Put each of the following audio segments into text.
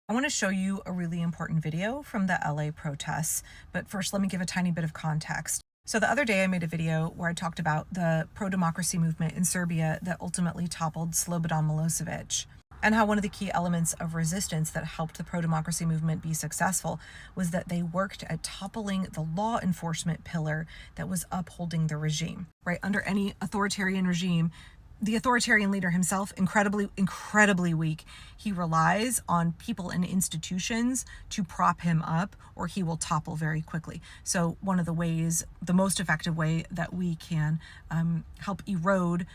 I want to show you a really important video from the LA protests, but first let me give a tiny bit of context. So the other day I made a video where I talked about the pro-democracy movement in Serbia that ultimately toppled Slobodan Milosevic, and how one of the key elements of resistance that helped the pro-democracy movement be successful was that they worked at toppling the law enforcement pillar that was upholding the regime. Right? Under any authoritarian regime, the authoritarian leader himself, incredibly weak. He relies on people and institutions to prop him up, or he will topple very quickly. So one of the ways, the most effective way that we can help erode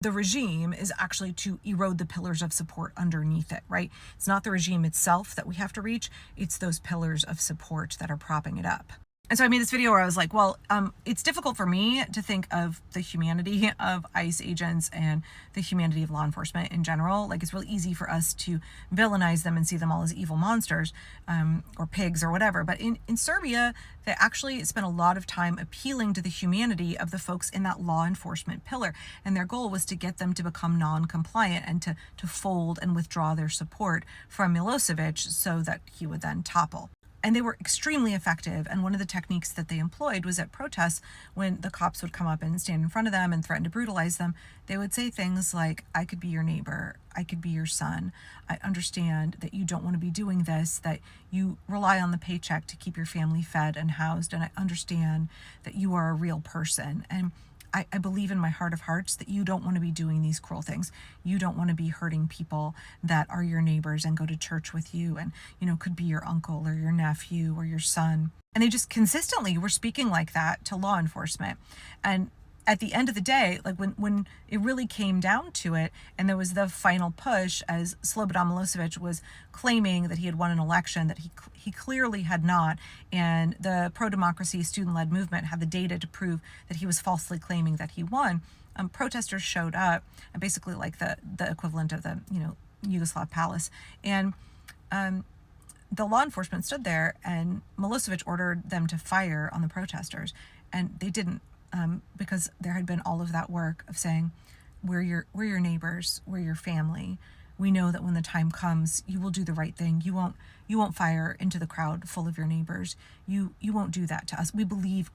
the regime is actually to erode the pillars of support underneath it, right? It's not the regime itself that we have to reach, it's those pillars of support that are propping it up. And so I made this video where I was like, well, it's difficult for me to think of the humanity of ICE agents and the humanity of law enforcement in general. Like, it's really easy for us to villainize them and see them all as evil monsters or pigs or whatever. But in Serbia, they actually spent a lot of time appealing to the humanity of the folks in that law enforcement pillar. And their goal was to get them to become non-compliant and to fold and withdraw their support from Milosevic so that he would then topple. And they were extremely effective. And one of the techniques that they employed was at protests, when the cops would come up and stand in front of them and threaten to brutalize them, they would say things like, I could be your neighbor, I could be your son. I understand that you don't want to be doing this, that you rely on the paycheck to keep your family fed and housed. And I understand that you are a real person. And I believe in my heart of hearts that you don't want to be doing these cruel things. You don't want to be hurting people that are your neighbors and go to church with you and, could be your uncle or your nephew or your son. And they just consistently were speaking like that to law enforcement. And at the end of the day, like when it really came down to it, and there was the final push as Slobodan Milosevic was claiming that he had won an election that he clearly had not, and the pro-democracy student-led movement had the data to prove that he was falsely claiming that he won, protesters showed up, basically like the equivalent of the Yugoslav palace, and the law enforcement stood there, and Milosevic ordered them to fire on the protesters, and they didn't. Because there had been all of that work of saying, we're your neighbors, we're your family. We know that when the time comes, you will do the right thing. You won't fire into the crowd full of your neighbors. You won't do that to us. We believe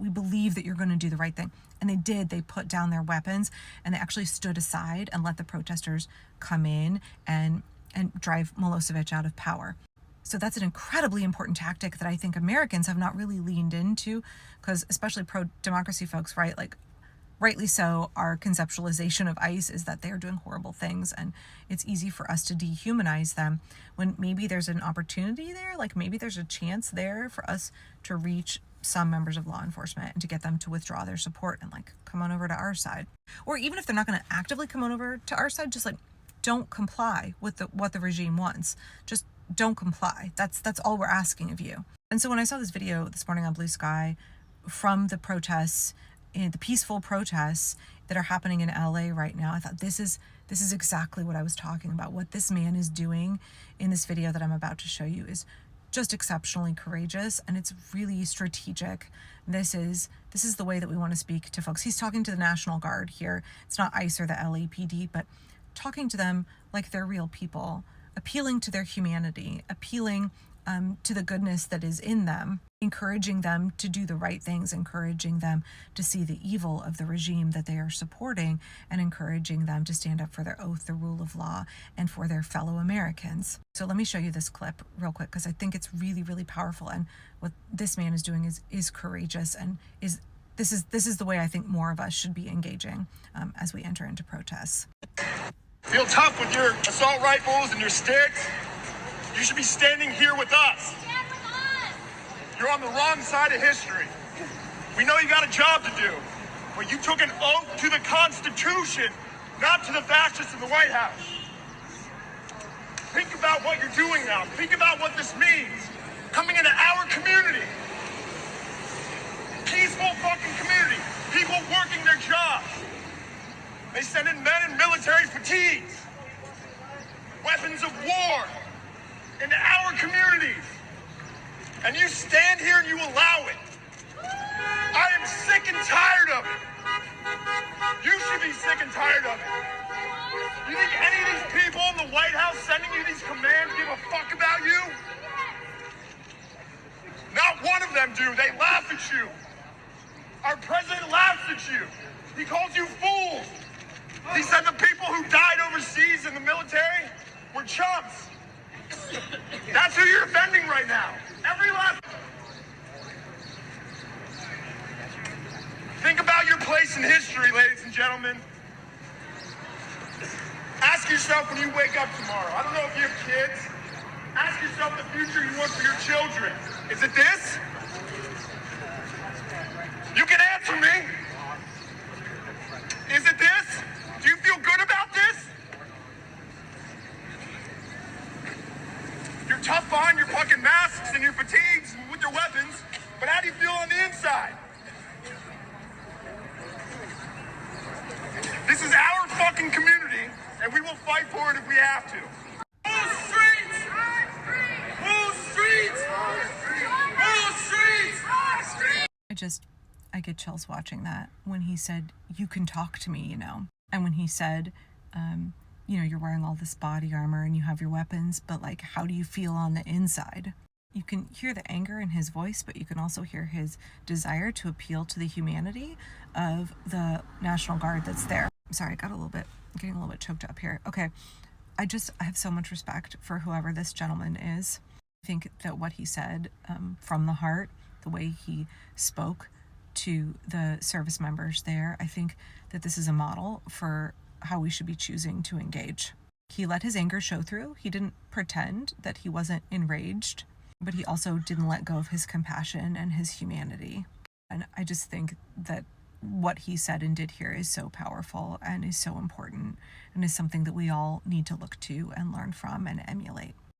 that you're going to do the right thing. And they did. They put down their weapons, and they actually stood aside and let the protesters come in and drive Milosevic out of power. So that's an incredibly important tactic that I think Americans have not really leaned into, because especially pro-democracy folks, right? Like, rightly so, our conceptualization of ICE is that they are doing horrible things, and it's easy for us to dehumanize them when maybe there's an opportunity there, like maybe there's a chance there for us to reach some members of law enforcement and to get them to withdraw their support and like come on over to our side. Or even if they're not going to actively come on over to our side, just like don't comply with what the regime wants. Just don't comply. That's all we're asking of you. And so when I saw this video this morning on Blue Sky from the protests, the peaceful protests that are happening in LA right now, I thought this is exactly what I was talking about. What this man is doing in this video that I'm about to show you is just exceptionally courageous, and it's really strategic. This is the way that we want to speak to folks. He's talking to the National Guard here. It's not ICE or the LAPD, but talking to them like they're real people, appealing to their humanity, appealing to the goodness that is in them, encouraging them to do the right things, encouraging them to see the evil of the regime that they are supporting, and encouraging them to stand up for their oath, the rule of law, and for their fellow Americans. So let me show you this clip real quick, because I think it's really, really powerful. And what this man is doing is courageous, and this is the way I think more of us should be engaging as we enter into protests. Feel tough with your assault rifles and your sticks? You should be standing here with us. Stand with us. You're on the wrong side of history. We know you got a job to do, but you took an oath to the Constitution, not to the fascists in the White House. Think about what you're doing now. Think about what this means. Coming into our community. Peaceful fucking community. People working their jobs. They send in men in military fatigues, weapons of war into our communities. And you stand here and you allow it. I am sick and tired of it. You should be sick and tired of it. You think any of these people in the White House sending you these commands give a fuck about you? them do. They laugh at you. Our president laughs at you. He calls you fools. He said the people who died overseas in the military were chumps. That's who you're offending right now. Every last... Think about your place in history, ladies and gentlemen. Ask yourself when you wake up tomorrow. I don't know if you have kids. Ask yourself the future you want for your children. Is it this? You can answer me. Is it this? Do you feel good about this? You're tough on your fucking masks and your fatigues with your weapons, but how do you feel on the inside? This is our fucking community, and we will fight for it if we have to. Whose streets? Whose streets? Whose streets? I get chills watching that. When he said, you can talk to me, and when he said, you're wearing all this body armor and you have your weapons, but like, how do you feel on the inside? You can hear the anger in his voice, but you can also hear his desire to appeal to the humanity of the National Guard that's there. I'm sorry, getting a little bit choked up here. Okay. I have so much respect for whoever this gentleman is. I think that what he said from the heart, the way he spoke to the service members there, I think that this is a model for how we should be choosing to engage. He let his anger show through. He didn't pretend that he wasn't enraged, but he also didn't let go of his compassion and his humanity. And I just think that what he said and did here is so powerful and is so important and is something that we all need to look to and learn from and emulate.